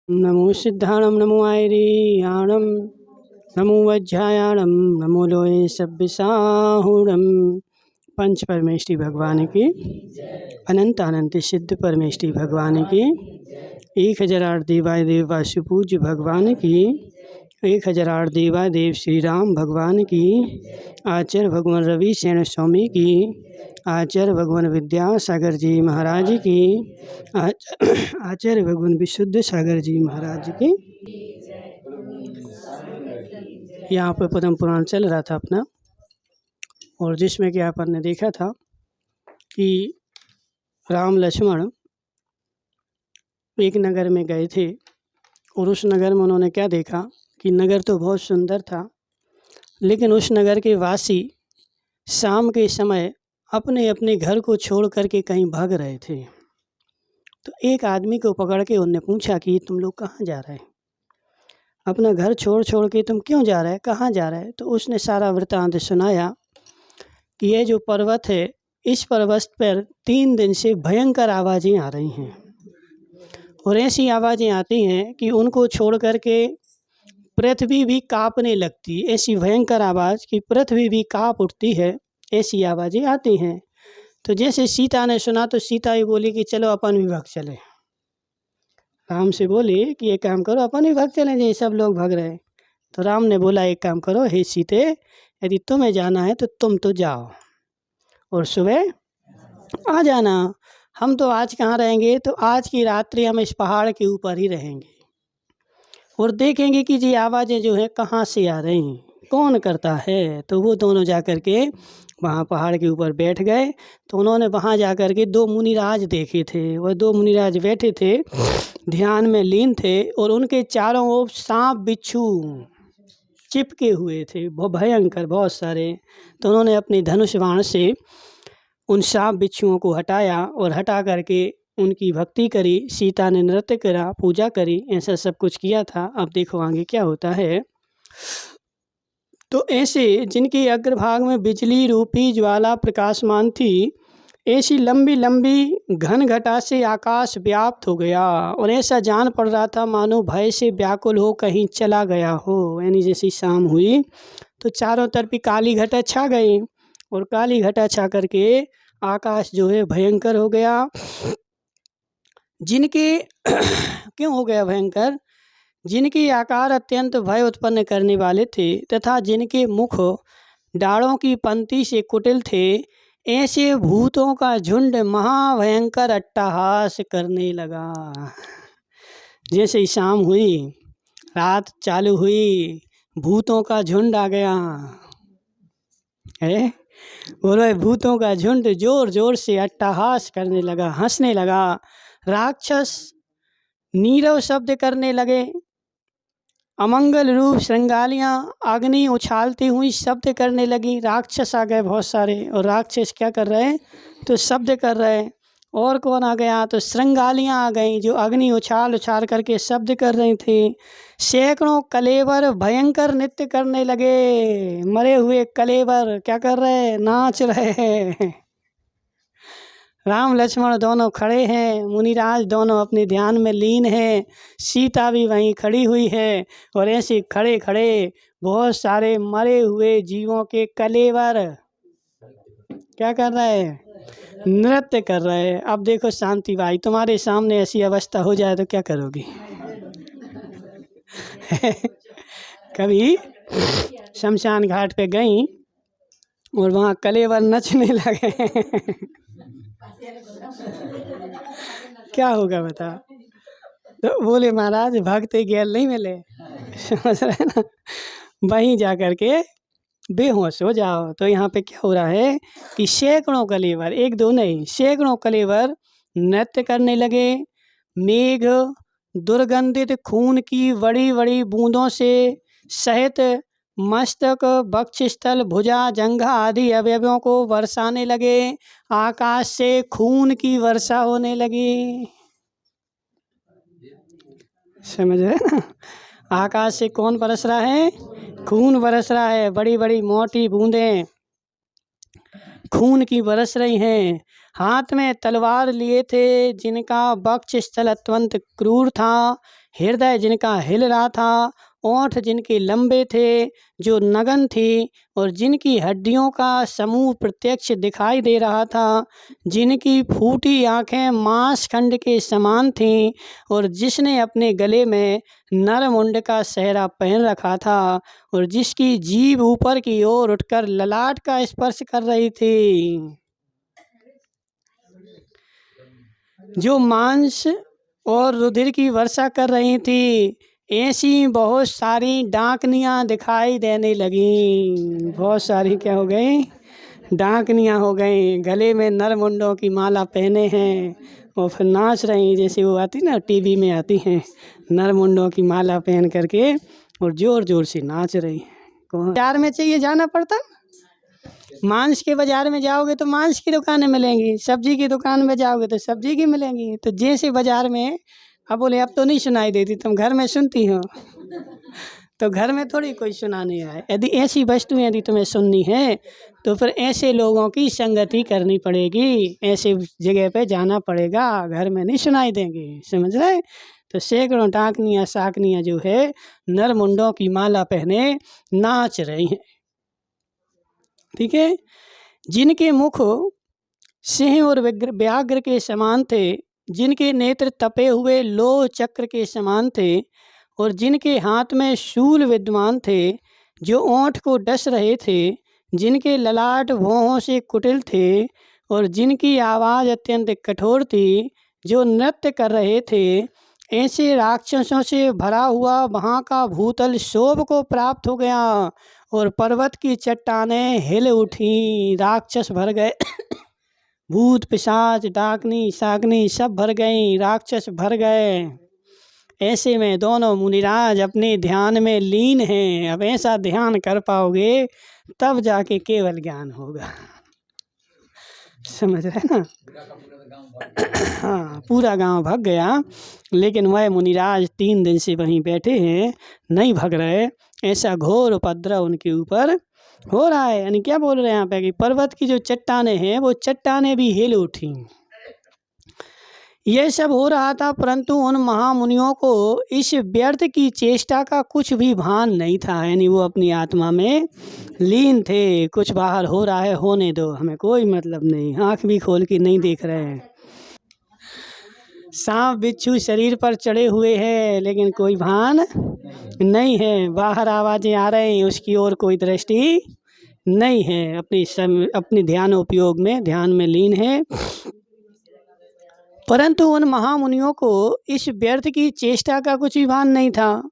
नमो सिद्धाणं नमो आयर्याणं नमो वज्रायाणं नमो लोये सब्बिसाहुणं। पंच परमेष्टि भगवान की, अनंत अनंत सिद्ध परमेष्टि भगवान की, 1008 देवाय देव वासुपूज्य भगवान की, 1008 देवाय देव श्री राम भगवान की, आचार्य भगवान रवि सेन स्वामी की, आचार्य भगवान विद्यासागर जी महाराज की, आचार्य भगवान विशुद्ध सागर जी महाराज की। यहाँ पर पद्म पुराण चल रहा था अपना, और जिसमें कि अपन ने देखा था कि राम लक्ष्मण एक नगर में गए थे, और उस नगर में उन्होंने क्या देखा कि नगर तो बहुत सुंदर था, लेकिन उस नगर के वासी शाम के समय अपने अपने घर को छोड़ करके कहीं भाग रहे थे। तो एक आदमी को पकड़ के उनने पूछा कि तुम लोग कहाँ जा रहे हैं, अपना घर छोड़ छोड़ के तुम क्यों जा रहे हैं, कहाँ जा रहे हैं? तो उसने सारा वृत्तांत सुनाया कि ये जो पर्वत है, इस पर्वत पर 3 दिन से भयंकर आवाज़ें आ रही हैं, और ऐसी आवाज़ें आती हैं कि उनको छोड़ करके पृथ्वी भी कांपने लगती, ऐसी भयंकर आवाज़ कि पृथ्वी भी कांप उठती है, ऐसी आवाज़ें आती हैं। तो जैसे सीता ने सुना तो सीता ही बोली कि चलो अपन भी भाग चले। राम से बोली कि एक काम करो, अपन भी भाग चलें, ये सब लोग भाग रहे हैं। तो राम ने बोला एक काम करो, हे सीते, यदि तुम्हें जाना है तो तुम तो जाओ और सुबह आ जाना। हम तो आज कहाँ रहेंगे, तो आज की रात्रि हम इस पहाड़ के ऊपर ही रहेंगे और देखेंगे कि ये आवाज़ें जो हैं कहाँ से आ रही हैं, कौन करता है। तो वो दोनों जा कर के वहाँ पहाड़ के ऊपर बैठ गए। तो उन्होंने वहाँ जा कर के 2 मुनिराज देखे थे। वह 2 मुनिराज बैठे थे, ध्यान में लीन थे, और उनके चारों ओर सांप बिच्छू चिपके हुए थे, बहुत भयंकर, बहुत सारे। तो उन्होंने अपनी धनुष बाण से उन सांप बिच्छुओं को हटाया और हटा करके उनकी भक्ति करी। सीता ने नृत्य करा, पूजा करी, ऐसा सब कुछ किया था। अब देखो आगे क्या होता है। तो ऐसे जिनके अग्रभाग में बिजली रूपी ज्वाला प्रकाशमान थी, ऐसी लंबी लंबी घन घटा से आकाश व्याप्त हो गया, और ऐसा जान पड़ रहा था मानो भय से व्याकुल हो कहीं चला गया हो। यानी जैसी शाम हुई तो चारों तरफ ही काली घटा छा गई, और काली घटा छा करके आकाश जो है भयंकर हो गया। जिनके क्यों हो गया भयंकर? जिनके आकार अत्यंत भय उत्पन्न करने वाले थे, तथा जिनके मुख डालों की पंक्ति से कुटिल थे, ऐसे भूतों का झुंड महाभयंकर अट्टहास करने लगा। जैसे ही शाम हुई, रात चालू हुई, भूतों का झुंड आ गया है। बोलो, भूतों का झुंड जोर जोर से अट्टहास करने लगा, हंसने लगा। राक्षस नीरव शब्द करने लगे, अमंगल रूप श्रृंगालियाँ अग्नि उछालती हुई शब्द करने लगी। राक्षस आ गए बहुत सारे, और राक्षस क्या कर रहे हैं, तो शब्द कर रहे हैं। और कौन आ गया, तो श्रृंगालियाँ आ गई जो अग्नि उछाल उछाल करके शब्द कर रही थी। सैकड़ों कलेवर भयंकर नृत्य करने लगे। मरे हुए कलेवर क्या कर रहे हैं, नाच रहे हैं। राम लक्ष्मण दोनों खड़े हैं, मुनिराज दोनों अपने ध्यान में लीन हैं, सीता भी वहीं खड़ी हुई है, और ऐसे खड़े खड़े बहुत सारे मरे हुए जीवों के कलेवर क्या कर रहे हैं, नृत्य कर रहे हैं। अब देखो शांति भाई, तुम्हारे सामने ऐसी अवस्था हो जाए तो क्या करोगी? कभी शमशान घाट पे गई और वहाँ कलेवर नचने लगे क्या होगा बता? तो बोले महाराज भक्त गैल नहीं मिले, समझ रहे ना, वहीं जा कर के बेहोश हो जाओ। तो यहाँ पे क्या हो रहा है कि सैकड़ों कलेवर, एक दो नहीं, सैकड़ों कलेवर नृत्य करने लगे। मेघ दुर्गंधित खून की बड़ी बड़ी बूंदों से सहित मस्तक, वक्षस्थल, भुजा, जंघा आदि अवयवों को बरसाने लगे। आकाश से खून की वर्षा होने लगी। समझ रहे ना, आकाश से कौन बरस रहा है, खून बरस रहा है। बड़ी बड़ी मोटी बूंदें खून की बरस रही हैं। हाथ में तलवार लिए थे, जिनका वक्षस्थल अत्यंत क्रूर था। हृदय जिनका हिल रहा था, ओंठ जिनके लंबे थे जो नगन थी, और जिनकी हड्डियों का समूह प्रत्यक्ष दिखाई दे रहा था, जिनकी फूटी आँखें मांसखंड के समान थीं, और जिसने अपने गले में नरमुंड का सेहरा पहन रखा था, और जिसकी जीभ ऊपर की ओर उठकर ललाट का स्पर्श कर रही थी, जो मांस और रुधिर की वर्षा कर रही थी। ऐसी बहुत सारी डाकनियाँ दिखाई देने लगीं। बहुत सारी क्या हो गई? डाकनियाँ हो गई। गले में नरमुंडों की माला पहने हैं और फिर नाच रही, जैसे वो आती ना टीवी में आती हैं, नरमुंडों की माला पहन करके और ज़ोर ज़ोर से नाच रही। बाजार में चाहिए जाना पड़ता, मांस के बाजार में जाओगे तो मांस की दुकानें मिलेंगी, सब्जी की दुकान में जाओगे तो सब्जी की मिलेंगी। तो जैसे बाजार में, अब बोले अब तो नहीं सुनाई देती, तुम घर में सुनती हो तो घर में थोड़ी कोई सुनाने आए। यदि ऐसी वस्तुएं यदि तुम्हें सुननी है तो फिर ऐसे लोगों की संगति करनी पड़ेगी, ऐसे जगह पे जाना पड़ेगा, घर में नहीं सुनाई देंगे। समझ रहे? तो सैकड़ों डाकनियाँ साकनियाँ जो है नरमुंडों की माला पहने नाच रही हैं। ठीक है। जिनके मुख सिंह और व्याघ्र के समान थे, जिनके नेत्र तपे हुए लोह चक्र के समान थे, और जिनके हाथ में शूल विद्यमान थे जो ओंठ को डस रहे थे, जिनके ललाट भौहों से कुटिल थे, और जिनकी आवाज़ अत्यंत कठोर थी, जो नृत्य कर रहे थे, ऐसे राक्षसों से भरा हुआ वहाँ का भूतल शोभ को प्राप्त हो गया और पर्वत की चट्टानें हिल उठी। राक्षस भर गए भूत पिशाच डाकनी साकनी सब भर गई, राक्षस भर गए। ऐसे में दोनों मुनिराज अपने ध्यान में लीन हैं। अब ऐसा ध्यान कर पाओगे तब जाके केवल ज्ञान होगा। समझ रहे ना? हाँ, पूरा गांव भाग गया, लेकिन वह मुनिराज 3 दिन से वहीं बैठे हैं, नहीं भाग रहे। ऐसा घोर उपद्रव उनके ऊपर हो रहा है। यानी क्या बोल रहे हैं यहाँ पे कि पर्वत की जो चट्टानें हैं वो चट्टानें भी हिल उठी। यह सब हो रहा था, परंतु उन महामुनियों को इस व्यर्थ की चेष्टा का कुछ भी भान नहीं था। यानी वो अपनी आत्मा में लीन थे। कुछ बाहर हो रहा है, होने दो, हमें कोई मतलब नहीं, आँख भी खोल के नहीं देख रहे हैं। सांप बिच्छू शरीर पर चढ़े हुए हैं लेकिन कोई भान नहीं है। बाहर आवाज़ें आ रही हैं, उसकी ओर कोई दृष्टि नहीं है। अपनी ध्यान उपयोग में, ध्यान में लीन है। परंतु उन महामुनियों को इस व्यर्थ की चेष्टा का कुछ भी भान नहीं था।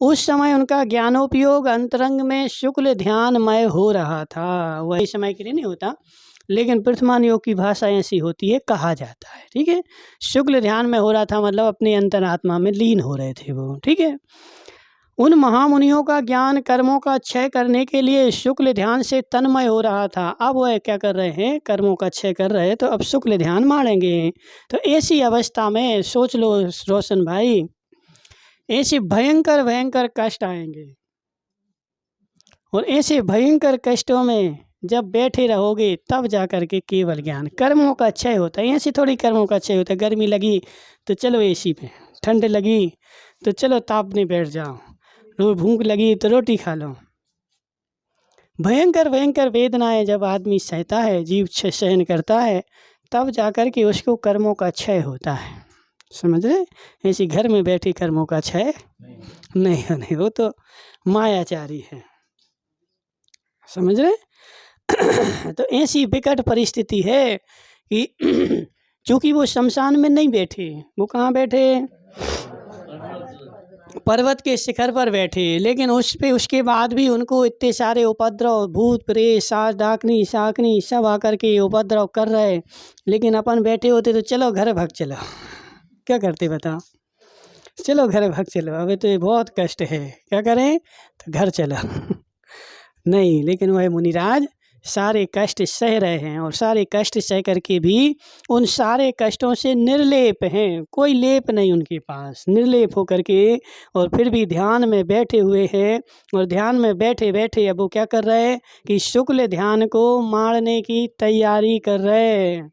उस समय उनका ज्ञानोपयोग अंतरंग में शुक्ल ध्यानमय हो रहा था। वही समय के लिए नहीं होता, लेकिन वर्तमान योग की भाषा ऐसी होती है, कहा जाता है। ठीक है, शुक्ल ध्यान में हो रहा था, मतलब अपने अंतरात्मा में लीन हो रहे थे वो। ठीक है। उन महामुनियों का ज्ञान कर्मों का क्षय करने के लिए शुक्ल ध्यान से तन्मय हो रहा था। अब वह क्या कर रहे हैं? कर्मों का क्षय कर रहे हैं, तो अब शुक्ल ध्यान मारेंगे। तो ऐसी अवस्था में सोच लो रोशन भाई, ऐसे भयंकर भयंकर कष्ट आएंगे, और ऐसे भयंकर कष्टों में जब बैठे रहोगे तब जा कर के केवल ज्ञान। कर्मों का क्षय होता है, ऐसे थोड़ी कर्मों का क्षय होता है। गर्मी लगी तो चलो एसी पे, ठंड लगी तो चलो ताप में बैठ जाओ, भूख लगी तो रोटी खा लो। भयंकर भयंकर वेदनाएं जब आदमी सहता है, जीव सहन करता है, तब जाकर के उसको कर्मों का क्षय होता है। समझ रहे? ऐसे घर में बैठे कर्मों का क्षय नहीं, वो तो मायाचारी है। समझ रहे? तो ऐसी विकट परिस्थिति है कि चूंकि वो शमशान में नहीं बैठे, वो कहाँ बैठे? पर्वत के शिखर पर बैठे, लेकिन उसके बाद भी उनको इतने सारे उपद्रव, भूत प्रेत सास डाकनी शाकनी सब आकर के उपद्रव कर रहे, लेकिन अपन बैठे होते तो चलो घर भाग चलो। क्या करते बताओ? चलो घर भाग चलो, अबे तो ये बहुत कष्ट है, क्या करें? तो घर चलो। नहीं, लेकिन वह मुनिराज सारे कष्ट सह रहे हैं, और सारे कष्ट सह करके भी उन सारे कष्टों से निर्लेप हैं। कोई लेप नहीं उनके पास, निर्लेप होकर के, और फिर भी ध्यान में बैठे हुए हैं। और ध्यान में बैठे बैठे अब वो क्या कर रहे हैं कि शुक्ल ध्यान को मारने की तैयारी कर रहे हैं।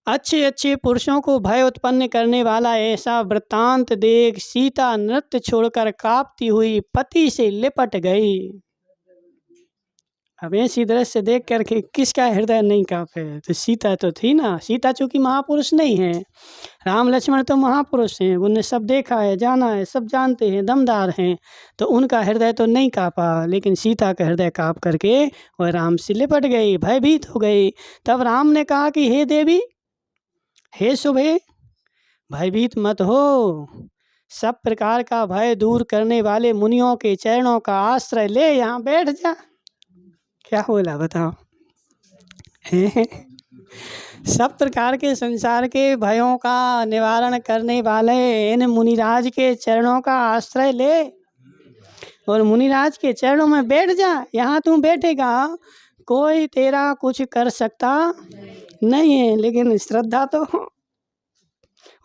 अच्छे अच्छे पुरुषों को भय उत्पन्न करने वाला ऐसा वृत्तांत देख सीता नृत्य छोड़कर कांपती हुई पति से लिपट गई। अब ऐसी दृश्य देख करके किसका हृदय नहीं कांपे? तो सीता तो थी ना। सीता चूंकि महापुरुष नहीं है, राम लक्ष्मण तो महापुरुष हैं, उनने सब देखा है, जाना है, सब जानते हैं, दमदार हैं, तो उनका हृदय तो नहीं कांपा। लेकिन सीता का हृदय कांप करके वह राम से लिपट गई, भयभीत हो गई। तब राम ने कहा कि हे देवी, हे शुभे, भयभीत मत हो, सब प्रकार का भय दूर करने वाले मुनियों के चरणों का आश्रय ले, यहाँ बैठ जा। क्या बोला बताओ? सब प्रकार के संसार के भयों का निवारण करने वाले इन मुनिराज के चरणों का आश्रय ले और मुनिराज के चरणों में बैठ जा। यहाँ तू बैठेगा, कोई तेरा कुछ कर सकता नहीं है, लेकिन श्रद्धा तो।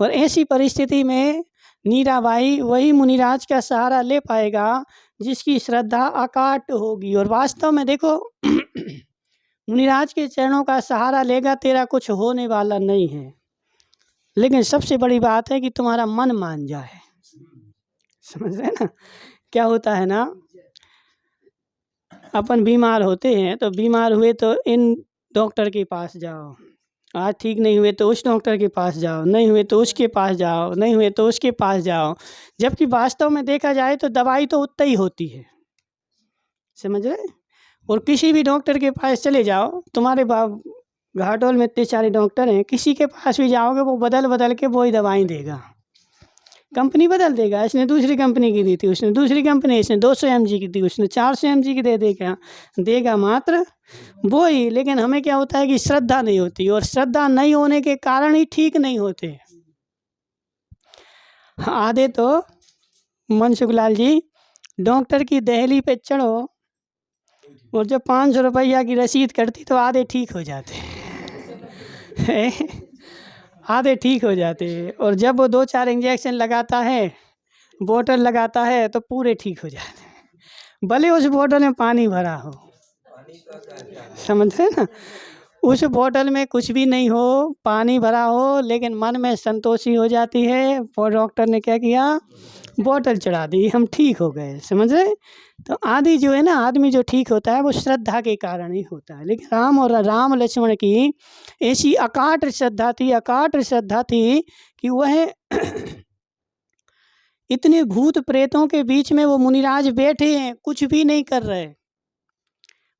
और ऐसी परिस्थिति में मीराबाई वही मुनिराज का सहारा ले पाएगा जिसकी श्रद्धा अकाट होगी। और वास्तव में देखो, मुनिराज के चरणों का सहारा लेगा, तेरा कुछ होने वाला नहीं है। लेकिन सबसे बड़ी बात है कि तुम्हारा मन मान जाए। समझ रहे ना? क्या होता है ना, अपन बीमार होते हैं तो बीमार हुए तो इन डॉक्टर के पास जाओ, आज ठीक नहीं हुए तो उस डॉक्टर के पास जाओ, नहीं हुए तो उसके पास जाओ, नहीं हुए तो उसके पास जाओ। जबकि वास्तव में देखा जाए तो दवाई तो उतनी ही होती है। समझ रहे? और किसी भी डॉक्टर के पास चले जाओ, तुम्हारे घाटोल में इतने सारे डॉक्टर हैं, किसी के पास भी जाओगे वो बदल बदल के वही दवाई देगा, कंपनी बदल देगा। इसने दूसरी कंपनी की दी थी, उसने दूसरी कंपनी, इसने 200 mg की दी, उसने 400 mg की दे देगा मात्र वो ही। लेकिन हमें क्या होता है कि श्रद्धा नहीं होती, और श्रद्धा नहीं होने के कारण ही ठीक नहीं होते। आधे तो मनसुखलाल जी, डॉक्टर की दहली पे चढ़ो और जब 500 रुपया की रसीद कटती तो आधे ठीक हो जाते आधे ठीक हो जाते। और जब वो 2-4 इंजेक्शन लगाता है, बोतल लगाता है, तो पूरे ठीक हो जाते, भले उस बोतल में पानी भरा हो। समझ रहे ना? उस बोतल में कुछ भी नहीं हो, पानी भरा हो, लेकिन मन में संतोषी हो जाती है। और डॉक्टर ने क्या किया, बोतल चढ़ा दी, हम ठीक हो गए। समझ रहे? तो आदि जो है ना, आदमी जो ठीक होता है वो श्रद्धा के कारण ही होता है। लेकिन राम लक्ष्मण की ऐसी अकाट श्रद्धा थी कि वह इतने भूत प्रेतों के बीच में वो मुनिराज बैठे हैं, कुछ भी नहीं कर रहे,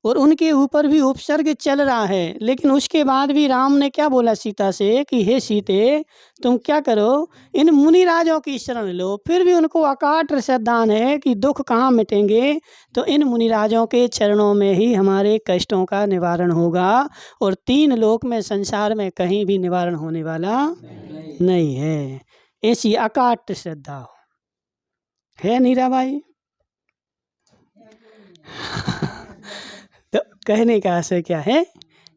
और उनके ऊपर भी उपसर्ग चल रहा है। लेकिन उसके बाद भी राम ने क्या बोला सीता से कि हे सीते, तुम क्या करो, इन मुनिराजों की शरण लो। फिर भी उनको अकाट श्रद्धा है कि दुख कहाँ मिटेंगे, तो इन मुनिराजों के चरणों में ही हमारे कष्टों का निवारण होगा, और 3 लोक में, संसार में कहीं भी निवारण होने वाला नहीं है। ऐसी अकाट श्रद्धा है मीराबाई। तो कहने का आशय क्या है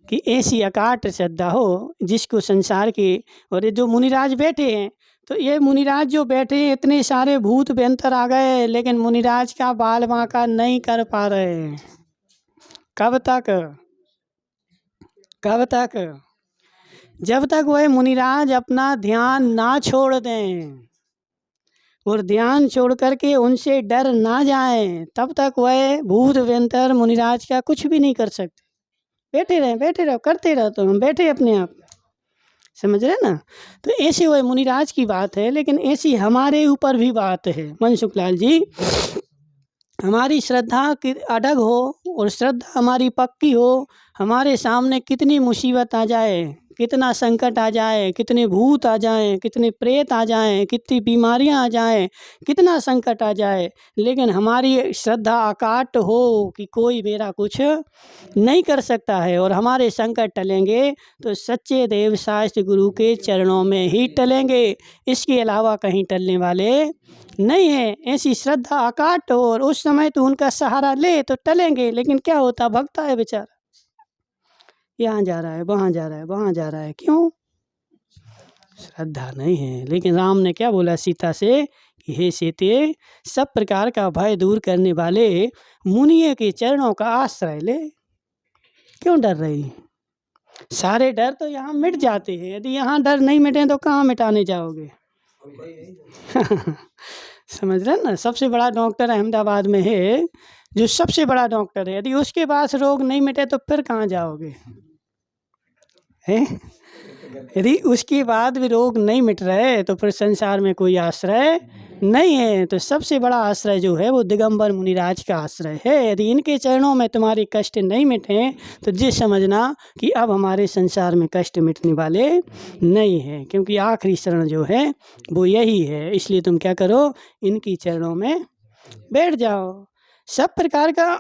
कि ऐसी अकाट श्रद्धा हो जिसको संसार के, और ये जो मुनिराज बैठे हैं, तो ये मुनिराज जो बैठे हैं, इतने सारे भूत व्यंतर आ गए, लेकिन मुनिराज का बाल बांका नहीं कर पा रहे। कब तक? जब तक वह मुनिराज अपना ध्यान ना छोड़ दें और ध्यान छोड़ करके उनसे डर ना जाएं, तब तक वह भूत व्यंतर मुनिराज का कुछ भी नहीं कर सकते। बैठे रहो, करते रहो, तो हम बैठे अपने आप। समझ रहे ना? तो ऐसे वह मुनिराज की बात है, लेकिन ऐसी हमारे ऊपर भी बात है मनसुखलाल जी। हमारी श्रद्धा की अडग हो और श्रद्धा हमारी पक्की हो, हमारे सामने कितनी मुसीबत आ जाए, कितना संकट आ जाए, कितने भूत आ जाएं, कितने प्रेत आ जाएं, कितनी बीमारियां आ जाएं, कितना संकट आ जाए, लेकिन हमारी श्रद्धा अकाट हो कि कोई मेरा कुछ नहीं कर सकता है, और हमारे संकट टलेंगे तो सच्चे देव शास्त्र गुरु के चरणों में ही टलेंगे, इसके अलावा कहीं टलने वाले नहीं है। ऐसी श्रद्धा अकाट हो, और उस समय तो उनका सहारा ले तो टलेंगे। लेकिन क्या होता, भगता है बेचारा, यहाँ जा रहा है, वहाँ जा रहा है, वहाँ जा रहा है, क्यों? श्रद्धा नहीं है। लेकिन राम ने क्या बोला सीता से कि हे सीते, सब प्रकार का भय दूर करने वाले मुनिये के चरणों का आश्रय ले। क्यों डर रही? सारे डर तो यहाँ मिट जाते हैं। यदि यहाँ डर नहीं मिटे तो कहाँ मिटाने जाओगे? समझ रहे हैं ना? सबसे बड़ा डॉक्टर अहमदाबाद में है, जो सबसे बड़ा डॉक्टर है, यदि उसके पास रोग नहीं मिटे तो फिर कहाँ जाओगे? हैं? यदि उसके बाद भी रोग नहीं मिट रहे तो फिर संसार में कोई आश्रय नहीं है। तो सबसे बड़ा आश्रय जो है वो दिगंबर मुनिराज का आश्रय है। यदि इनके चरणों में तुम्हारे कष्ट नहीं मिटे तो ये समझना कि अब हमारे संसार में कष्ट मिटने वाले नहीं हैं, क्योंकि आखिरी शरण जो है वो यही है। इसलिए तुम क्या करो, इनकी चरणों में बैठ जाओ। सब प्रकार का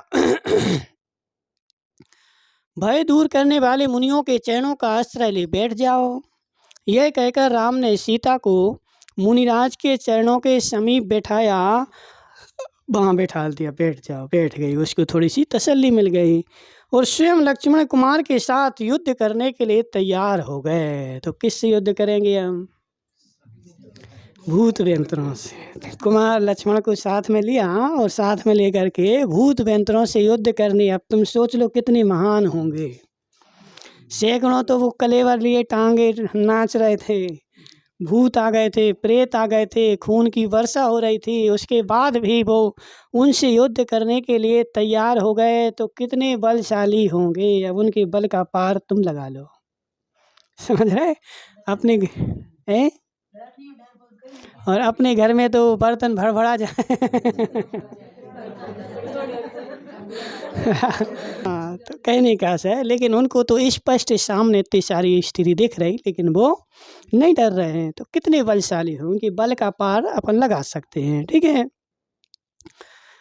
भय दूर करने वाले मुनियों के चरणों का आश्रय ले बैठ जाओ। यह कहकर राम ने सीता को मुनिराज के चरणों के समीप बैठाया, वहाँ बैठा दिया, बैठ जाओ। बैठ गई, उसको थोड़ी सी तसल्ली मिल गई और स्वयं लक्ष्मण कुमार के साथ युद्ध करने के लिए तैयार हो गए। तो किससे युद्ध करेंगे हम? भूत व्यंतरों से। कुमार लक्ष्मण को साथ में लिया और साथ में लेकर के भूत व्यंतरों से युद्ध करनी। अब तुम सोच लो कितने महान होंगे। सैकड़ों तो वो कलेवर लिए टांगे नाच रहे थे, भूत आ गए थे, प्रेत आ गए थे, खून की वर्षा हो रही थी, उसके बाद भी वो उनसे युद्ध करने के लिए तैयार हो गए। तो कितने बलशाली होंगे। अब उनके बल का पार तुम लगा लो। समझ रहे? अपने और अपने घर में तो बर्तन भड़बड़ा जाए। हाँ, तो कहने का है, लेकिन उनको तो स्पष्ट सामने इतनी सारी स्थिति दिख रही, लेकिन वो नहीं डर रहे हैं। तो कितने बलशाली हो, उनके बल का पार अपन लगा सकते हैं। ठीक है।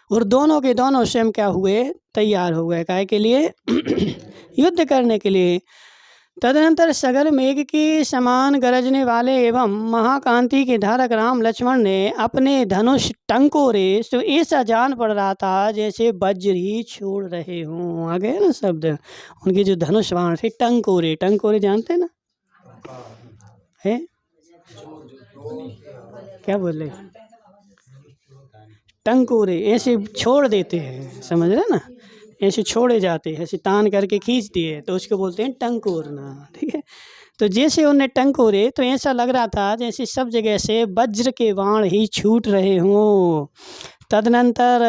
और दोनों के दोनों स्वयं क्या हुए, तैयार हो गए, काहे के लिए? युद्ध करने के लिए। तदनंतर सगल मेघ के समान गरजने वाले एवं महाकांति के धारक राम लक्ष्मण ने अपने धनुष टंकोरे, तो ऐसा जान पड़ रहा था जैसे वज्र ही छोड़ रहे हों। आ गए ना शब्द, उनके जो धनुष बाण थे टंकोरे। टंकोरे जानते ना है? क्या बोले? टंकोरे ऐसे छोड़ देते हैं, समझ रहे ना? ऐसे छोड़े जाते हैं, ऐसे तान करके खींच दिए तो उसको बोलते हैं टंकोरना। ठीक है। तो जैसे उन्हें टंकोरे तो ऐसा लग रहा था जैसे सब जगह से वज्र के बाण ही छूट रहे हों। तदनंतर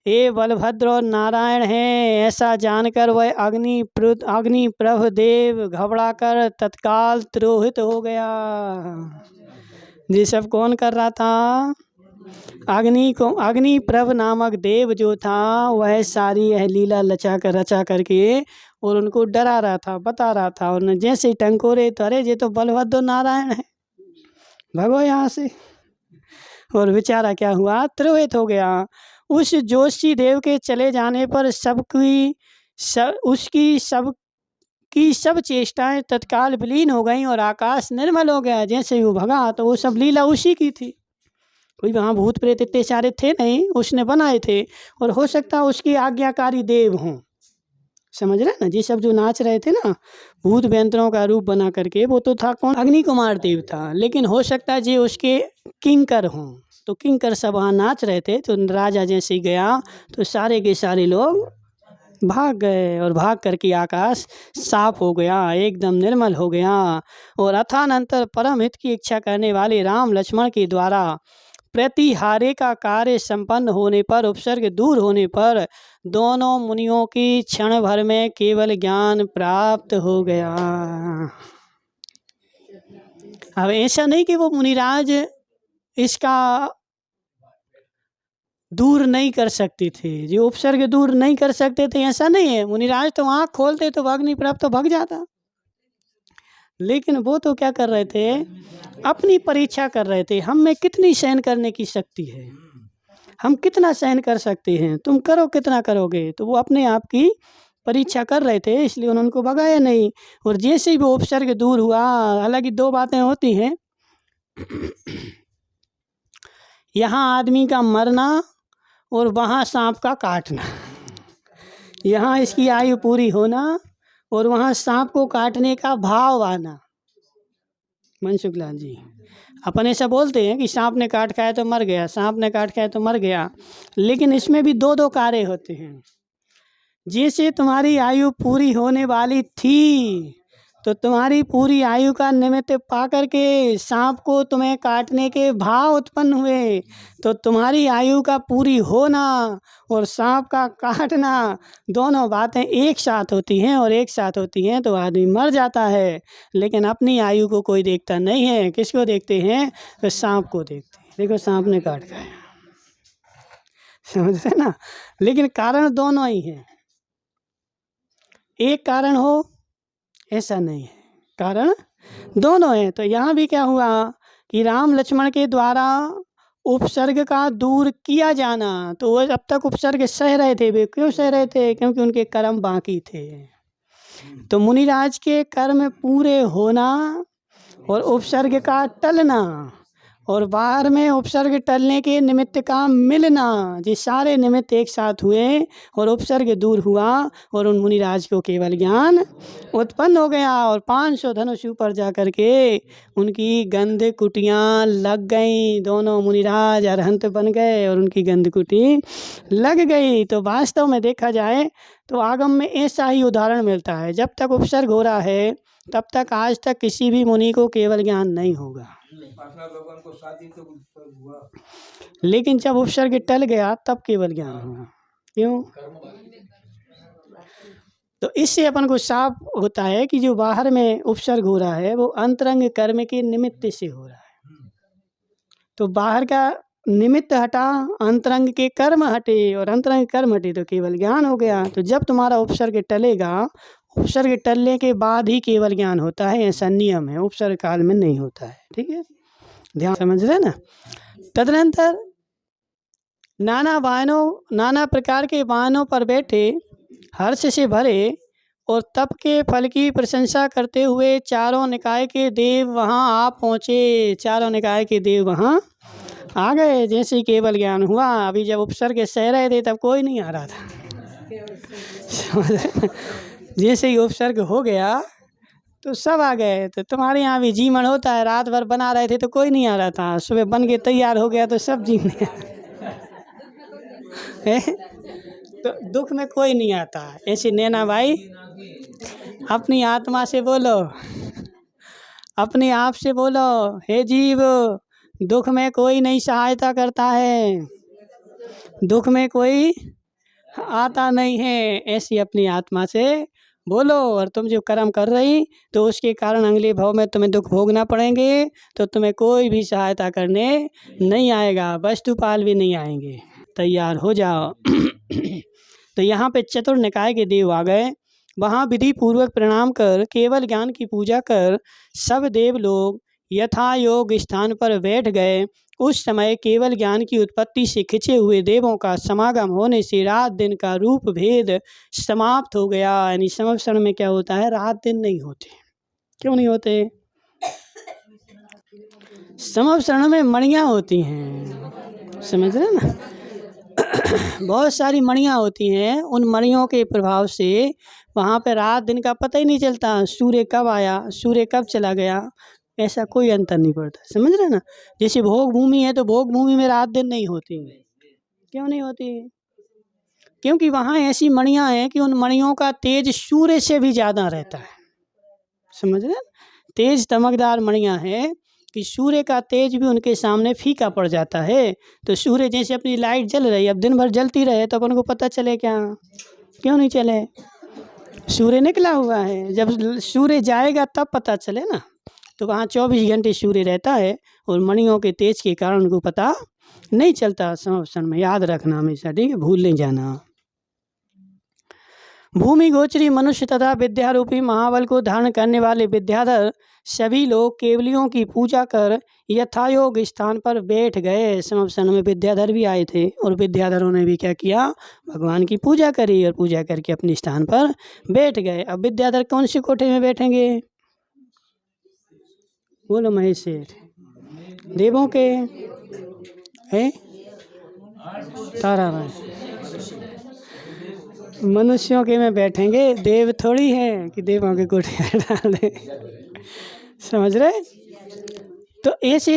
हे बलभद्र और नारायण हैं ऐसा जानकर वह अग्निप्रभ देव घबराकर तत्काल तिरोहित हो गया। ये सब कौन कर रहा था? अग्निप्रभ नामक देव जो था वह सारी यह लीला रचा करके और उनको डरा रहा था, बता रहा था। और जैसे टंकोरे तो अरे ये तो बलभद्र नारायण है, भगो यहाँ से। और बेचारा क्या हुआ, तिरोहित हो गया। उस जोशी देव के चले जाने पर उसकी सब चेष्टाएं तत्काल विलीन हो गईं और आकाश निर्मल हो गया। जैसे वो भगा तो वो सब लीला उसी की थी। कोई वहाँ भूत प्रेत इतने सारे थे नहीं, उसने बनाए थे। और हो सकता है उसकी आज्ञाकारी देव हों। समझ रहे ना? जी सब जो नाच रहे थे ना भूत व्यंतरों का रूप बना करके, वो तो था कौन? अग्नि कुमार देव था। लेकिन हो सकता है जी उसके किंकर हों। तो किंकर सब वहाँ नाच रहे थे। तो राजा जैसे ही गया तो सारे के सारे लोग भाग गए और भाग करके आकाश साफ हो गया, एकदम निर्मल हो गया। और अथानंतर परम हित की इच्छा करने वाले राम लक्ष्मण के द्वारा प्रतिहारे का कार्य संपन्न होने पर, उपसर्ग दूर होने पर दोनों मुनियों की क्षण भर में केवल ज्ञान प्राप्त हो गया। अब ऐसा नहीं कि वो मुनिराज इसका दूर नहीं कर सकते थे, जो उपसर्ग दूर नहीं कर सकते थे, ऐसा नहीं है। मुनिराज तो आँख खोलते तो अग्निप्रभ तो भग जाता। लेकिन वो तो क्या कर रहे थे, अपनी परीक्षा कर रहे थे, हम में कितनी सहन करने की शक्ति है, हम कितना सहन कर सकते हैं, तुम करो कितना करोगे। तो वो अपने आप की परीक्षा कर रहे थे, इसलिए उन्होंने उनको भगाया नहीं। और जैसे ही वो उपसर्ग दूर हुआ, हालांकि दो बातें होती हैं, यहाँ आदमी का मरना और वहाँ सांप का काटना। यहाँ इसकी आयु पूरी होना और वहाँ सांप को काटने का भाव आना। मनसुख लाल जी अपन ऐसा बोलते हैं कि सांप ने काट खाया तो मर गया, सांप ने काट खाया तो मर गया। लेकिन इसमें भी दो कार्य होते हैं। जैसे तुम्हारी आयु पूरी होने वाली थी, तो तुम्हारी पूरी आयु का निमित्त पाकर के सांप को तुम्हें काटने के भाव उत्पन्न हुए, तो तुम्हारी आयु का पूरी होना और सांप का काटना दोनों बातें एक साथ होती हैं, और एक साथ होती हैं तो आदमी मर जाता है। लेकिन अपनी आयु को कोई देखता नहीं है। किसको देखते हैं? तो सांप को देखते हैं। देखो सांप ने काट खाया, समझ रहे ना। लेकिन कारण दोनों ही हैं। एक कारण हो ऐसा नहीं है, कारण दोनों हैं। तो यहाँ भी क्या हुआ कि राम लक्ष्मण के द्वारा उपसर्ग का दूर किया जाना, तो वो अब तक उपसर्ग सह रहे थे। वे क्यों सह रहे थे? क्योंकि उनके कर्म बाकी थे। तो मुनिराज के कर्म पूरे होना और उपसर्ग का टलना, और बाहर में उपसर्ग टलने के निमित्त का मिलना, ये सारे निमित्त एक साथ हुए और उपसर्ग दूर हुआ, और उन मुनिराज को केवल ज्ञान उत्पन्न हो गया। और 500 धनुष ऊपर जा कर के उनकी गंध कुटियाँ लग गईं। दोनों मुनिराज अरहंत बन गए और उनकी गंध कुटी लग गई। तो वास्तव में देखा जाए तो आगम में ऐसा ही उदाहरण मिलता है। जब तक उपसर्ग हो रहा है तब तक आज तक किसी भी मुनि को केवल ज्ञान नहीं होगा। लेकिन जब उपसर्ग टल गया तब केवल ज्ञान हुआ। क्यों? तो इससे अपन को साफ होता है कि जो बाहर में उपसर्ग हो रहा है वो अंतरंग कर्म के निमित्त से हो रहा है। तो बाहर का निमित्त हटा, अंतरंग के कर्म हटे, और अंतरंग कर्म हटे तो केवल ज्ञान हो गया। तो जब तुम्हारा उपसर्ग टलेगा, उपसर्ग टलने के बाद ही केवल ज्ञान होता है, ऐसा नियम है। उपसर्ग काल में नहीं होता है। ठीक है, ध्यान समझ रहे ना। तदनंतर नाना प्रकार के वाहनों पर बैठे हर्ष से भरे और तप के फल की प्रशंसा करते हुए चारों निकाय के देव वहाँ आ पहुँचे। चारों निकाय के देव वहाँ आ गए। जैसे केवल ज्ञान हुआ, अभी जब उपसर्ग सह रहे थे तब कोई नहीं आ रहा था। जैसे ही उपसर्ग हो गया तो सब आ गए। तो तुम्हारे यहाँ भी जीवन होता है, रात भर बना रहे थे तो कोई नहीं आ रहा था, सुबह बन के तैयार हो गया तो सब जीने तो दुख में कोई नहीं आता। ऐसे नैना भाई अपनी आत्मा से बोलो, अपने आप से बोलो, हे जीव, दुख में कोई नहीं सहायता करता है, दुख में कोई आता नहीं है। ऐसी अपनी आत्मा से बोलो। और तुम जो कर्म कर रही तो उसके कारण अगले भव में तुम्हें दुख भोगना पड़ेंगे, तो तुम्हें कोई भी सहायता करने नहीं आएगा, वस्तुपाल भी नहीं आएंगे। तैयार हो जाओ। तो यहाँ पे चतुर निकाय के देव आ गए। वहाँ विधि पूर्वक प्रणाम कर केवल ज्ञान की पूजा कर सब देव लोग यथा योग स्थान पर बैठ गए। उस समय केवल ज्ञान की उत्पत्ति से खिंचे हुए देवों का समागम होने से रात दिन का रूप भेद समाप्त हो गया। यानी समवसरण में क्या होता है? रात दिन नहीं होते। क्यों नहीं होते? समवसरण में मणियाँ होती हैं, समझ रहे ना। बहुत सारी मणियाँ होती हैं। उन मणियों के प्रभाव से वहाँ पे रात दिन का पता ही नहीं चलता। सूर्य कब आया, सूर्य कब चला गया, ऐसा कोई अंतर नहीं पड़ता। समझ रहे ना। जैसे भोग भूमि है तो भोग भूमि में रात दिन नहीं होती। क्यों नहीं होती? क्योंकि वहाँ ऐसी मणियाँ हैं कि उन मणियों का तेज सूर्य से भी ज़्यादा रहता है। समझ रहे? तेज चमकदार मणियाँ हैं कि सूर्य का तेज भी उनके सामने फीका पड़ जाता है। तो सूर्य जैसे अपनी लाइट जल रही, अब दिन भर जलती रहे तो अपन को पता चले क्या? क्यों नहीं चले? सूर्य निकला हुआ है, जब सूर्य जाएगा तब पता चले ना। तो वहाँ 24 घंटे सूर्य रहता है और मणियों के तेज के कारण उनको पता नहीं चलता। समवसरण में याद रखना हमेशा, ठीक है, भूल नहीं जाना। भूमि गोचरी मनुष्य तथा विद्यारूपी महाबल को धारण करने वाले विद्याधर सभी लोग केवलियों की पूजा कर यथायोग स्थान पर बैठ गए। समवसरण में विद्याधर भी आए थे और विद्याधरों ने भी क्या किया? भगवान की पूजा करी और पूजा करके अपने स्थान पर बैठ गए। अब विद्याधर कौन से कोठे में बैठेंगे? बोलो महेश सेठ। देवों के है तारा भाई, मनुष्यों के में बैठेंगे। देव थोड़ी है कि देवों के कोठे डाल दे। समझ रहे? तो ऐसे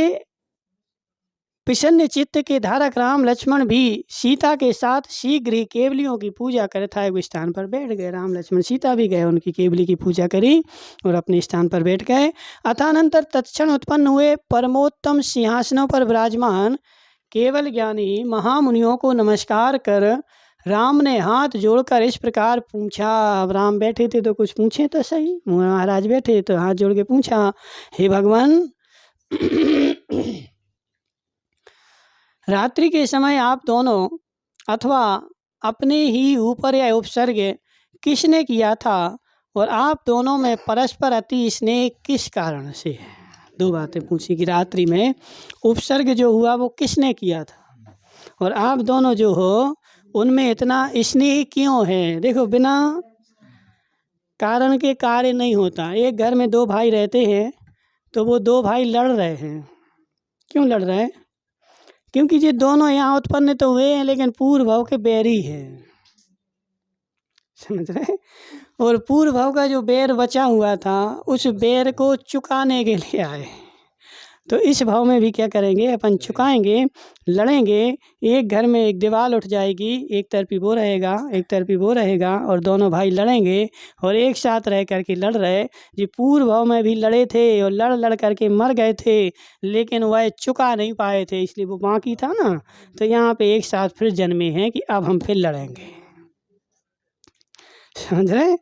प्रसन्न चित्त के धारक राम लक्ष्मण भी सीता के साथ शीघ्र ही केवलियों की पूजा करे था एक स्थान पर बैठ गए। राम लक्ष्मण सीता भी गए, उनकी केवली की पूजा करी और अपने स्थान पर बैठ गए। अथानंतर तत्क्षण उत्पन्न हुए परमोत्तम सिंहासनों पर विराजमान केवल ज्ञानी महामुनियों को नमस्कार कर राम ने हाथ जोड़कर इस प्रकार पूछा। अब राम बैठे थे तो कुछ पूछे तो सही, महाराज बैठे तो हाथ जोड़ के पूछा, हे भगवान, रात्रि के समय आप दोनों अथवा अपने ही ऊपर या उपसर्ग किसने किया था और आप दोनों में परस्पर अति स्नेह किस कारण से है। दो बातें पूछी कि रात्रि में उपसर्ग जो हुआ वो किसने किया था और आप दोनों जो हो उनमें इतना स्नेह क्यों है। देखो, बिना कारण के कार्य नहीं होता। एक घर में दो भाई रहते हैं तो वो दो भाई लड़ रहे हैं, क्यों लड़ रहे हैं? क्योंकि ये दोनों यहाँ उत्पन्न तो हुए हैं लेकिन पूर्व भाव के बैरी हैं, समझ रहे? और पूर्व भाव का जो बैर बचा हुआ था उस बैर को चुकाने के लिए आए। तो इस भाव में भी क्या करेंगे, अपन चुकाएंगे, लड़ेंगे। एक घर में एक दीवार उठ जाएगी, एक तरफी वो रहेगा, एक तरफी वो रहेगा और दोनों भाई लड़ेंगे और एक साथ रह करके लड़ रहे। जी पूर्व भाव में भी लड़े थे और लड़ लड़ करके मर गए थे लेकिन वह चुका नहीं पाए थे, इसलिए वो बाकी था ना। तो यहाँ पे एक साथ फिर जन्मे हैं कि अब हम फिर लड़ेंगे, समझ रहे?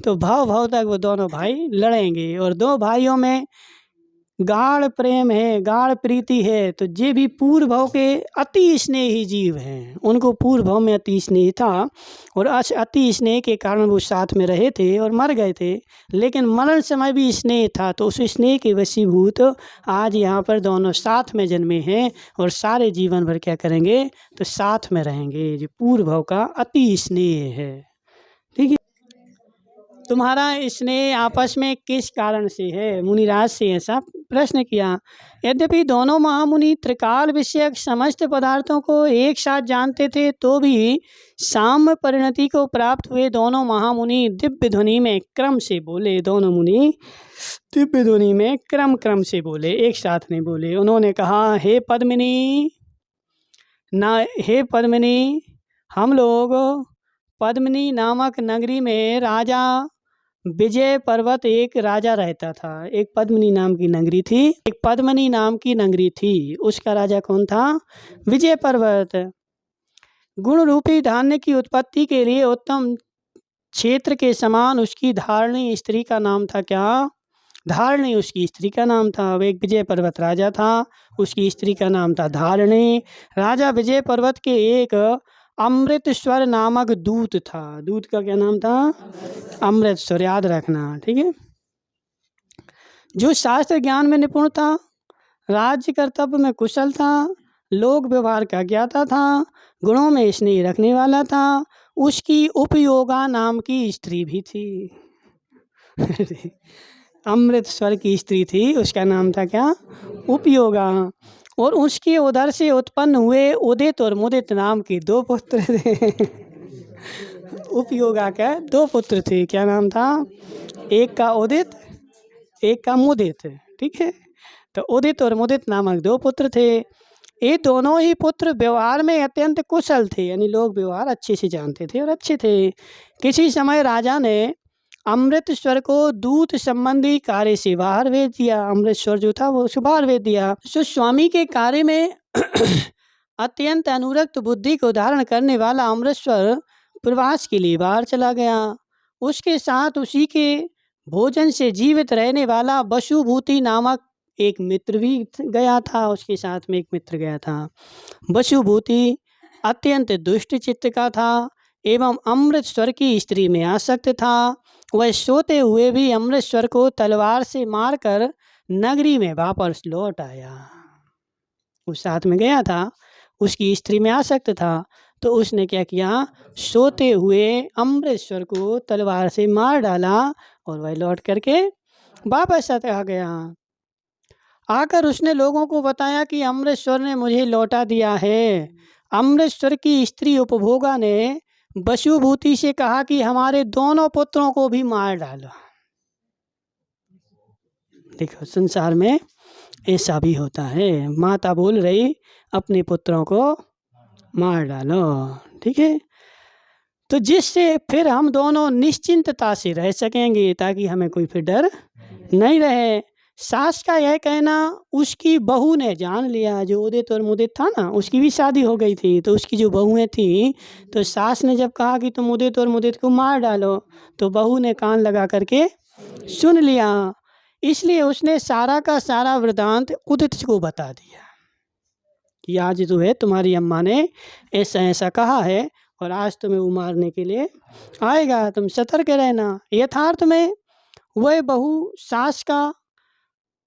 तो भाव भाव तक वो दोनों भाई लड़ेंगे और दो भाइयों में गाढ़ प्रेम है, गाढ़ प्रीति है। तो ये भी पूर्व भाव के अति स्नेही जीव हैं, उनको पूर्व भाव में अति स्नेह था और अति स्नेह के कारण वो साथ में रहे थे और मर गए थे, लेकिन मरण समय भी स्नेह था। तो उस स्नेह के वशीभूत आज यहाँ पर दोनों साथ में जन्मे हैं और सारे जीवन भर क्या करेंगे, तो साथ में रहेंगे। ये पूर्व भाव का अति स्नेह है, ठीक है। तुम्हारा स्नेह आपस में किस कारण से है? मुनिराज से ऐसा प्रश्न किया। यद्यपि दोनों महामुनि त्रिकाल विषयक समस्त पदार्थों को एक साथ जानते थे तो भी साम्य परिणति को प्राप्त हुए दोनों महामुनि दिव्य ध्वनि में क्रम से बोले। दोनों मुनि दिव्य ध्वनि में क्रम से बोले, एक साथ नहीं बोले। उन्होंने कहा, हे पद्मिनी, हम लोग पद्मिनी नामक नगरी में राजा विजय पर्वत एक राजा रहता था। एक पद्मिनी नाम की नगरी थी, एक पद्मिनी नाम की नगरी थी, उसका राजा कौन था? विजय पर्वत। गुण रूपी धान्य की उत्पत्ति के लिए उत्तम क्षेत्र के समान उसकी धारणी स्त्री का नाम था। क्या? धारणी उसकी स्त्री का नाम था। एक विजय पर्वत राजा था, उसकी स्त्री का नाम था धारणी। राजा विजय पर्वत के एक अमृतस्वर नामक दूत था। दूत का क्या नाम था? अमृतस्वर, याद रखना, ठीक है। जो शास्त्र ज्ञान में निपुण था, राज्य कर्तव्य में कुशल था, लोक व्यवहार का ज्ञाता था, गुणों में स्नेह रखने वाला था। उसकी उपयोगा नाम की स्त्री भी थी। अमृतस्वर की स्त्री थी, उसका नाम था क्या? उपयोगा। और उसके उदर से उत्पन्न हुए उदित और मुदित नाम के दो पुत्र थे। उपयोगा का दो पुत्र थे, क्या नाम था? एक का उदित, एक का मुदित, ठीक है। तो उदित और मुदित नामक दो पुत्र थे। ये दोनों ही पुत्र व्यवहार में अत्यंत कुशल थे, यानी लोग व्यवहार अच्छे से जानते थे और अच्छे थे। किसी समय राजा ने अमृतस्वर को दूत संबंधी कार्य से बाहर भेज दिया। अमृतस्वर जो था वो बाहर भेज दिया। तो स्वामी के कार्य में अत्यंत अनुरक्त बुद्धि को धारण करने वाला अमृतस्वर प्रवास के लिए बाहर चला गया। उसके साथ उसी के भोजन से जीवित रहने वाला वसुभूति नामक एक मित्र भी गया था। उसके साथ में एक मित्र गया था। वसुभूति अत्यंत दुष्ट चित्त का था एवं अमृतस्वर की स्त्री में आसक्त था। वह सोते हुए भी अमृतस्वर को तलवार से मारकर नगरी में वापस लौट आया। उस साथ में गया था, उसकी स्त्री में आसक्त था, तो उसने क्या किया? सोते हुए अमृतस्वर को तलवार से मार डाला और वह लौट करके वापस आ गया। आकर उसने लोगों को बताया कि अमृतस्वर ने मुझे लौटा दिया है। अमृतस्वर की स्त्री उपभोगा ने वसुभूति से कहा कि हमारे दोनों पुत्रों को भी मार डालो। देखो, संसार में ऐसा भी होता है। माता बोल रही अपने पुत्रों को मार डालो, ठीक है। तो जिससे फिर हम दोनों निश्चिंतता से रह सकेंगे, ताकि हमें कोई फिर डर नहीं रहे। सास का यह कहना उसकी बहू ने जान लिया, जो उदित और मुदित था ना, उसकी भी शादी हो गई थी, तो उसकी जो बहुएं थी, तो सास ने जब कहा कि तुम उदित और मुदित को मार डालो, तो बहू ने कान लगा करके सुन लिया। इसलिए उसने सारा का सारा वृतांत उदित को बता दिया कि आज जो है तुम्हारी अम्मा ने ऐसा ऐसा कहा है और आज तुम्हें वो मारने के लिए आएगा, तुम सतर्क रहना। यथार्थ में वह बहू सास का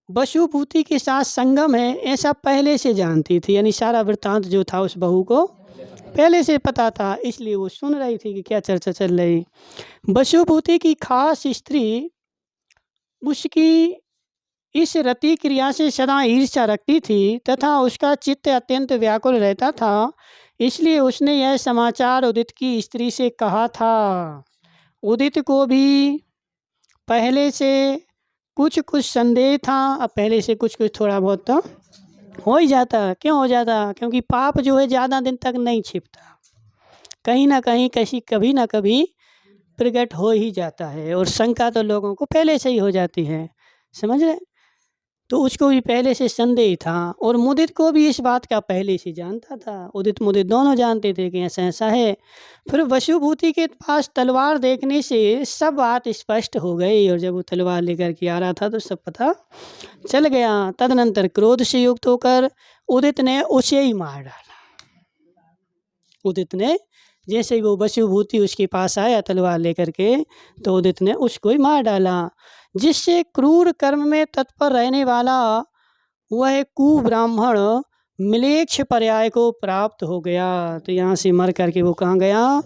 बशुभूति के साथ संगम है ऐसा पहले से जानती थी, यानी सारा वृत्तांत जो था उस बहू को पहले से पता था, इसलिए वो सुन रही थी कि क्या चर्चा चल रही। बशुभूति की खास स्त्री उसकी इस रति क्रिया से सदा ईर्ष्या रखती थी तथा उसका चित्त अत्यंत व्याकुल रहता था, इसलिए उसने यह समाचार उदित की स्त्री से कहा था। उदित को भी पहले से कुछ कुछ संदेह था, अब पहले से कुछ कुछ थोड़ा बहुत तो हो ही जाता। क्यों हो जाता? क्योंकि पाप जो है ज़्यादा दिन तक नहीं छिपता, कहीं ना कहीं कभी ना कभी प्रकट हो ही जाता है, और शंका तो लोगों को पहले से ही हो जाती है, समझ रहे। तो उसको भी पहले से संदेह था, और मुदित को भी इस बात का पहले से जानता था। उदित मुदित दोनों जानते थे कि ऐसा ऐसा है। फिर वशुभूति के पास तलवार देखने से सब बात स्पष्ट हो गई, और जब वो तलवार लेकर के आ रहा था तो सब पता चल गया। तदनंतर क्रोध से युक्त होकर उदित ने उसे ही मार डाला। उदित ने जैसे ही वो वशुभूति उसके पास आया तलवार लेकर के, तो उदित ने उसको ही मार डाला, जिससे क्रूर कर्म में तत्पर रहने वाला वह कुब्राह्मण मिलेच्छ पर्याय को प्राप्त हो गया। तो यहाँ से मर करके वो कहाँ गया?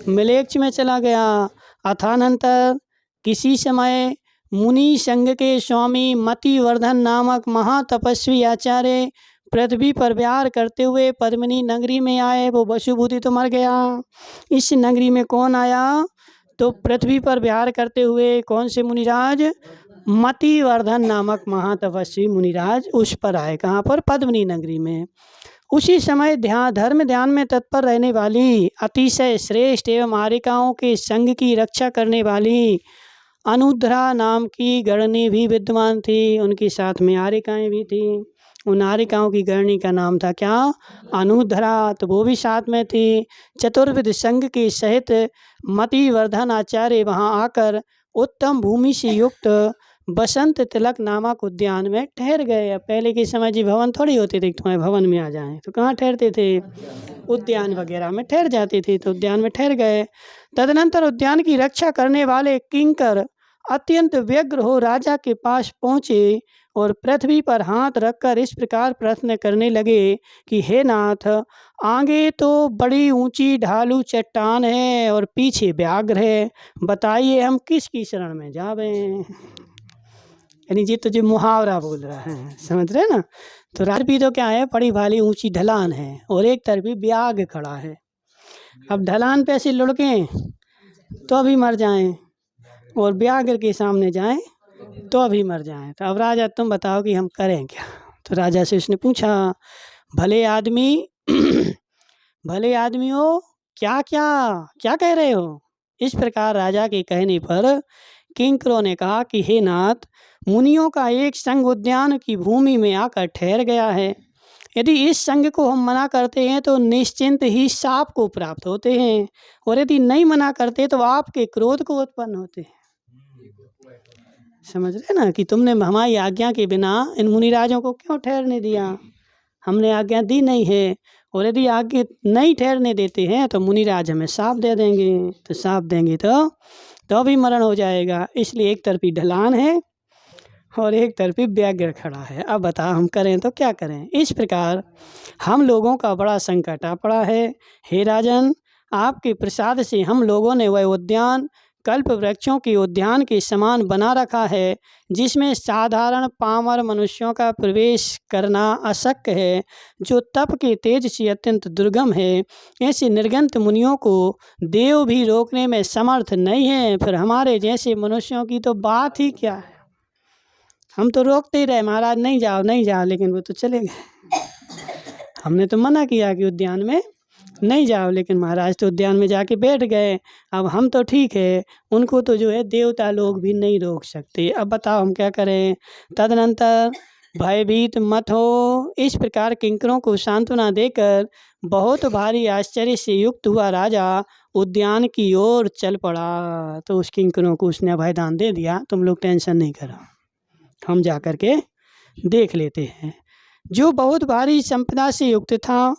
मिलेच्छ में चला गया। अथानंतर किसी समय मुनि संघ के स्वामी मतिवर्धन नामक महातपस्वी आचार्य पृथ्वी पर विहार करते हुए पद्मिनी नगरी में आए। वो वशुभूति तो मर गया, इस नगरी में कौन आया? तो पृथ्वी पर विहार करते हुए कौन से मुनिराज? मतिवर्धन नामक महातपस्वी मुनिराज उस पर आए। कहाँ पर? पद्मिनी नगरी में। उसी समय धर्म ध्यान में तत्पर रहने वाली अतिशय श्रेष्ठ एवं आरिकाओं के संग की रक्षा करने वाली अनुद्रा नाम की गणनी भी विद्यमान थी। उनके साथ में आरिकाएँ भी थी। उन आरिकाओं की गणनी का नाम था क्या? अनुद्रा। तो वो भी साथ में थी। चतुर्विध संघ के सहित मतिवर्धन आचार्य वहाँ आकर उत्तम भूमि से युक्त बसंत तिलक नामक उद्यान में ठहर गए। पहले के समय जी भवन थोड़ी होते थे, तुम्हारे भवन में आ जाएं तो कहाँ ठहरते थे? उद्यान वगैरह में ठहर जाते थे, तो उद्यान में ठहर गए। तदनंतर उद्यान की रक्षा करने वाले किंकर अत्यंत व्यग्र हो राजा के पास पहुँचे और पृथ्वी पर हाथ रखकर इस प्रकार प्रश्न करने लगे कि हे नाथ, आगे तो बड़ी ऊंची ढालू चट्टान है और पीछे व्याघ्र है, बताइए हम किसकी शरण में जावें? यानी जी तो जो मुहावरा बोल रहा है, समझ रहे ना। तो राजपी तो क्या है? बड़ी भारी ऊंची ढलान है और एक तरफ भी व्याघ्र खड़ा है। अब ढलान पे ऐसे लुढ़कें तो अभी मर जाएं, और व्याघ्र के सामने जाएं तो अभी मर जाएं। तो अब राजा तुम बताओ कि हम करें क्या? तो राजा से उसने पूछा, भले आदमी भले आदमी हो, क्या क्या क्या कह रहे हो? इस प्रकार राजा के कहने पर किंकरों ने कहा कि हे नाथ, मुनियों का एक संघ उद्यान की भूमि में आकर ठहर गया है। यदि इस संघ को हम मना करते हैं तो निश्चिंत ही शाप को प्राप्त होते हैं, और यदि नहीं मना करते तो आपके क्रोध को उत्पन्न होते हैं। समझ रहे ना कि तुमने हमारी आज्ञा के बिना इन मुनिराजों को क्यों ठहरने दिया? हमने आज्ञा दी नहीं है, और यदि आज्ञा नहीं ठहरने देते हैं तो मुनिराज हमें शाप दे देंगे। तो शाप देंगे तो भी मरण हो जाएगा। इसलिए एक तरफी ढलान है और एक तरफी व्याघ्र खड़ा है। अब बता हम करें तो क्या करें? इस प्रकार हम लोगों का बड़ा संकट आ पड़ा है। हे राजन, आपके प्रसाद से हम लोगों ने वह उद्यान कल्प वृक्षों के उद्यान के समान बना रखा है, जिसमें साधारण पामर मनुष्यों का प्रवेश करना अशक्य है, जो तप के तेज से अत्यंत दुर्गम है। ऐसे निर्गंत मुनियों को देव भी रोकने में समर्थ नहीं है, फिर हमारे जैसे मनुष्यों की तो बात ही क्या है। हम तो रोकते ही रहे, महाराज नहीं जाओ नहीं जाओ, लेकिन वो तो चले गए। हमने तो मना किया कि उद्यान में नहीं जाओ, लेकिन महाराज तो उद्यान में जाके बैठ गए। अब हम तो ठीक है, उनको तो जो है देवता लोग भी नहीं रोक सकते। अब बताओ हम क्या करें। तदनंतर भयभीत मत हो, इस प्रकार किंकरों को सांत्वना देकर बहुत भारी आश्चर्य से युक्त हुआ राजा उद्यान की ओर चल पड़ा। तो उस किंकरों को उसने अभयदान दे दिया, तुम लोग टेंशन नहीं करो, हम जा कर के देख लेते हैं। जो बहुत भारी संपदा से युक्त था,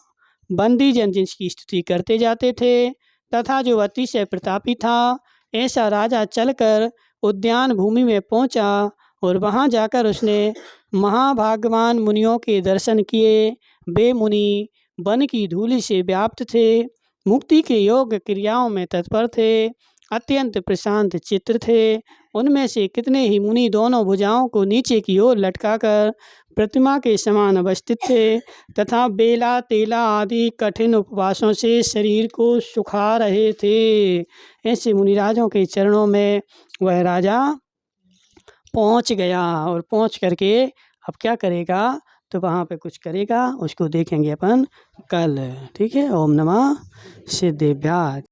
बंदी जन जिसकी स्तुति करते जाते थे, तथा जो अतिशय प्रतापी था, ऐसा राजा चलकर उद्यान भूमि में पहुंचा और वहां जाकर उसने महाभाग्यवान मुनियों के दर्शन किए। वे मुनि वन की धूलि से व्याप्त थे, मुक्ति के योग क्रियाओं में तत्पर थे, अत्यंत प्रशांत चित्त थे। उनमें से कितने ही मुनि दोनों भुजाओं को नीचे की ओर लटकाकर प्रतिमा के समान अवस्थित थे, तथा बेला तेला आदि कठिन उपवासों से शरीर को सुखा रहे थे। ऐसे मुनिराजों के चरणों में वह राजा पहुंच गया, और पहुंच करके अब क्या करेगा, तो वहाँ पे कुछ करेगा, उसको देखेंगे अपन कल। ठीक है, ओम नमः सिद्धेभ्याय।